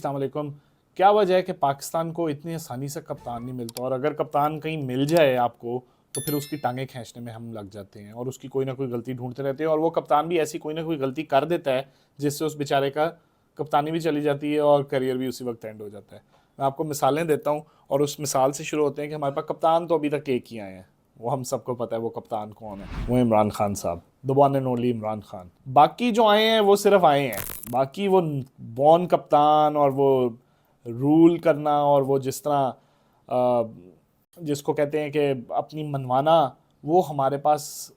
अस्सलाम वालेकुम। क्या वजह है कि पाकिस्तान को इतनी आसानी से कप्तान नहीं मिलता, और अगर कप्तान कहीं मिल जाए आपको तो फिर उसकी टांगें खींचने में हम लग जाते हैं और उसकी कोई ना कोई गलती ढूंढते रहते हैं, और वो कप्तान भी ऐसी कोई ना कोई गलती कर देता है जिससे उस बेचारे का कप्तानी भी चली जाती है और करियर भी उसी वक्त एंड हो जाता है। मैं आपको मिसालें देता हूँ और उस मिसाल से शुरू होते हैं कि हमारे पास कप्तान तो अभी तक एक ही आए हैं। वो हम सबको पता है वो कप्तान कौन है, वो इमरान खान साहब, the one and only Imran Khan. बाकी जो आए हैं वो सिर्फ आए हैं, बाकी वो बॉर्न कप्तान और वो रूल करना और वो जिस तरह जिसको कहते हैं कि अपनी मनवाना, वो हमारे पास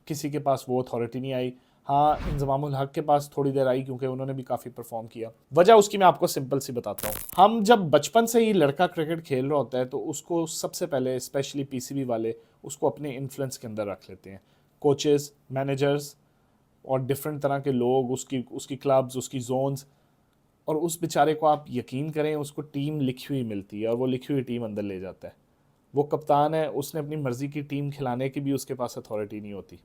किसी के पास वो अथॉरिटी नहीं आई। हाँ, इंजमामुल हक के पास थोड़ी देर आई क्योंकि उन्होंने भी काफ़ी परफॉर्म किया। वजह उसकी मैं आपको सिंपल सी बताता हूँ। हम जब बचपन से ही लड़का क्रिकेट खेल रहा होता है तो उसको सबसे पहले स्पेशली पीसीबी वाले उसको अपने इन्फ्लुएंस के अंदर रख लेते हैं। कोचेस, मैनेजर्स और डिफरेंट तरह के लोग, उसकी उसकी क्लब्स, उसकी जोन्स, और उस बेचारे को आप यकीन करें उसको टीम लिखी हुई मिलती है और वो लिखी हुई टीम अंदर ले जाता है। वो कप्तान है, उसने अपनी मर्ज़ी की टीम खिलाने की भी उसके पास अथॉरिटी नहीं होती।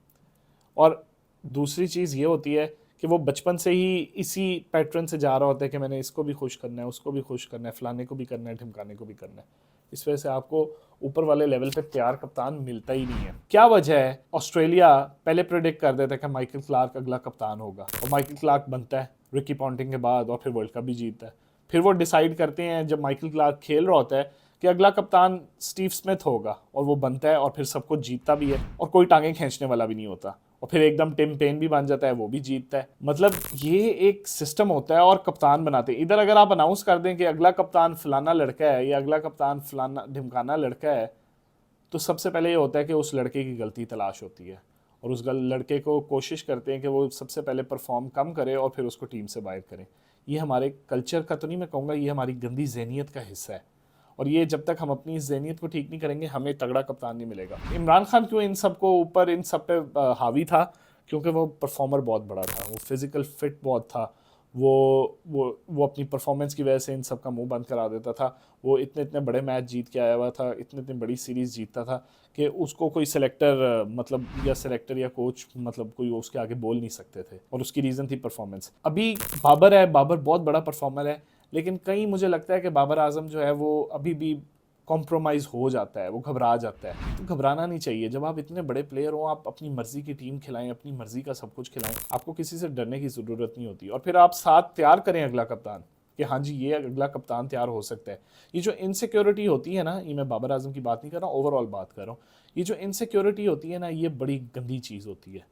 और दूसरी चीज़ ये होती है कि वो बचपन से ही इसी पैटर्न से जा रहा होता है कि मैंने इसको भी खुश करना है, उसको भी खुश करना है, फलाने को भी करना है, ढिमकाने को भी करना है। इस वजह से आपको ऊपर वाले लेवल पे तैयार कप्तान मिलता ही नहीं है। क्या वजह है? ऑस्ट्रेलिया पहले प्रेडिक्ट कर देता है कि माइकल क्लार्क अगला कप्तान होगा, और माइकल क्लार्क बनता है रिकी पॉन्टिंग के बाद, और फिर वर्ल्ड कप भी जीतता है। फिर वो डिसाइड करते हैं जब माइकल क्लार्क खेल रहा होता है कि अगला कप्तान स्टीव स्मिथ होगा, और वो बनता है और फिर सब कुछ जीतता भी है और कोई टांगे खींचने वाला भी नहीं होता, और फिर एकदम टिम पेन भी बन जाता है, वो भी जीतता है। मतलब ये एक सिस्टम होता है और कप्तान बनाते हैं। इधर अगर आप अनाउंस कर दें कि अगला कप्तान फलाना लड़का है या अगला कप्तान फलाना ढिमकाना लड़का है, तो सबसे पहले ये होता है कि उस लड़के की गलती तलाश होती है और उस लड़के को कोशिश करते हैं कि वो सबसे पहले परफॉर्म कम करे और फिर उसको टीम से बाहर करें। ये हमारे कल्चर का तो नहीं मैं कहूँगा, ये हमारी गंदी जहनीत का हिस्सा है, और ये जब तक हम अपनी जहनीत को ठीक नहीं करेंगे हमें तगड़ा कप्तान नहीं मिलेगा। इमरान खान क्यों इन सब को ऊपर इन सब पे हावी था? क्योंकि वो परफॉर्मर बहुत बड़ा था, वो फिजिकल फिट बहुत था, वो अपनी परफॉर्मेंस की वजह से इन सब का मुंह बंद करा देता था। वो इतने इतने बड़े मैच जीत के आया हुआ था, इतने इतने बड़ी सीरीज़ जीतता था कि उसको कोई सेलेक्टर मतलब या सेलेक्टर या कोच मतलब कोई उसके आगे बोल नहीं सकते थे, और उसकी रीज़न थी परफॉर्मेंस। अभी बाबर है, बाबर बहुत बड़ा परफॉर्मर है, लेकिन कहीं मुझे लगता है कि बाबर आजम जो है वो अभी भी कॉम्प्रोमाइज़ हो जाता है, वो घबरा जाता है। तो घबराना नहीं चाहिए। जब आप इतने बड़े प्लेयर हो, आप अपनी मर्जी की टीम खिलाएं, अपनी मर्जी का सब कुछ खिलाएं, आपको किसी से डरने की ज़रूरत नहीं होती। और फिर आप साथ तैयार करें अगला कप्तान कि हाँ जी ये अगला कप्तान तैयार हो सकता है। ये जो इनसिक्योरिटी होती है ना, ये मैं बाबर आजम की बात नहीं कर रहा हूँ, ओवरऑल बात कर रहा हूँ। ये जो इनसिक्योरिटी होती है ना, ये बड़ी गंदी चीज़ होती है।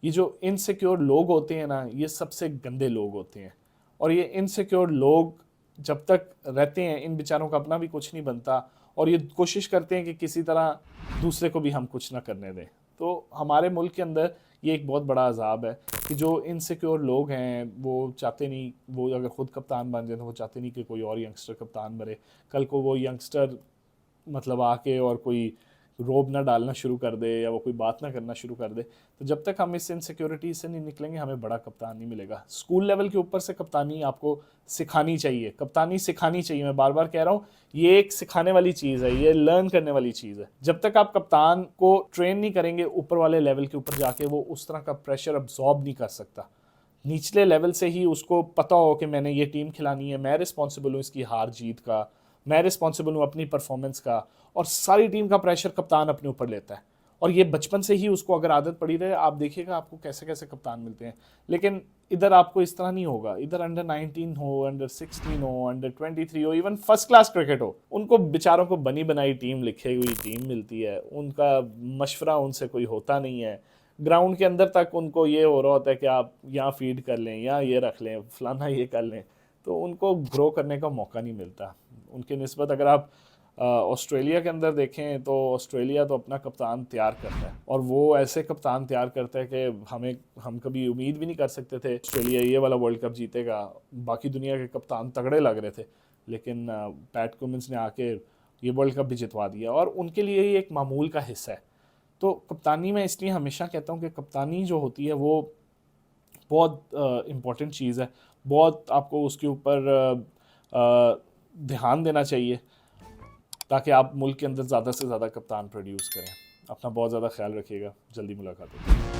ये जो इनसिक्योर लोग होते हैं ना, ये सबसे गंदे लोग होते हैं। और ये इनसिक्योर लोग जब तक रहते हैं, इन बेचारों का अपना भी कुछ नहीं बनता, और ये कोशिश करते हैं कि किसी तरह दूसरे को भी हम कुछ ना करने दें। तो हमारे मुल्क के अंदर ये एक बहुत बड़ा अजाब है कि जो इनसिक्योर लोग हैं वो चाहते नहीं, वो अगर ख़ुद कप्तान बन जाए तो वो चाहते नहीं कि कोई और यंगस्टर कप्तान बने। कल को वो यंगस्टर मतलब आके और कोई रोब ना डालना शुरू कर दे या वो कोई बात ना करना शुरू कर दे। तो जब तक हम इस इनसिक्योरिटी से नहीं निकलेंगे हमें बड़ा कप्तान नहीं मिलेगा। स्कूल लेवल के ऊपर से कप्तानी आपको सिखानी चाहिए, कप्तानी सिखानी चाहिए। मैं बार बार कह रहा हूँ, ये एक सिखाने वाली चीज़ है, ये लर्न करने वाली चीज़ है। जब तक आप कप्तान को ट्रेन नहीं करेंगे ऊपर वाले लेवल के ऊपर जाके, वो उस तरह का प्रेशर अब्जॉर्ब नहीं कर सकता। निचले लेवल से ही उसको पता हो कि मैंने ये टीम खिलानी है, मैं रिस्पॉन्सिबल हूँ इसकी हार जीत का, मैं रिस्पॉन्सिबल हूँ अपनी परफॉर्मेंस का, और सारी टीम का प्रेशर कप्तान अपने ऊपर लेता है। और ये बचपन से ही उसको अगर आदत पड़ी रहे, आप देखिएगा आपको कैसे कैसे कप्तान मिलते हैं। लेकिन इधर आपको इस तरह नहीं होगा। इधर अंडर 19 हो, अंडर 16 हो, अंडर 23 हो, इवन फर्स्ट क्लास क्रिकेट हो, उनको बेचारों को बनी बनाई टीम, लिखी हुई टीम मिलती है। उनका मशवरा उनसे कोई होता नहीं है। ग्राउंड के अंदर तक उनको ये हो रहा होता है कि आप यहाँ फीड कर लें, यहाँ ये रख लें, फलाना ये कर लें, तो उनको ग्रो करने का मौका नहीं मिलता। उनके निस्बत अगर आप ऑस्ट्रेलिया के अंदर देखें तो ऑस्ट्रेलिया तो अपना कप्तान तैयार करता है, और वो ऐसे कप्तान तैयार करता है कि हम कभी उम्मीद भी नहीं कर सकते थे ऑस्ट्रेलिया ये वाला वर्ल्ड कप जीतेगा। बाकी दुनिया के कप्तान तगड़े लग रहे थे, लेकिन पैट कमिंस ने आके ये वर्ल्ड कप भी जितवा दिया, और उनके लिए ही एक मामूल का हिस्सा है। तो कप्तानी में इसलिए हमेशा कहता हूँ कि कप्तानी जो होती है वो बहुत इम्पॉर्टेंट चीज़ है। बहुत आपको उसके ऊपर ध्यान देना चाहिए ताकि आप मुल्क के अंदर ज़्यादा से ज़्यादा कप्तान प्रोड्यूस करें। अपना बहुत ज़्यादा ख्याल रखिएगा। जल्दी मुलाकात होगी।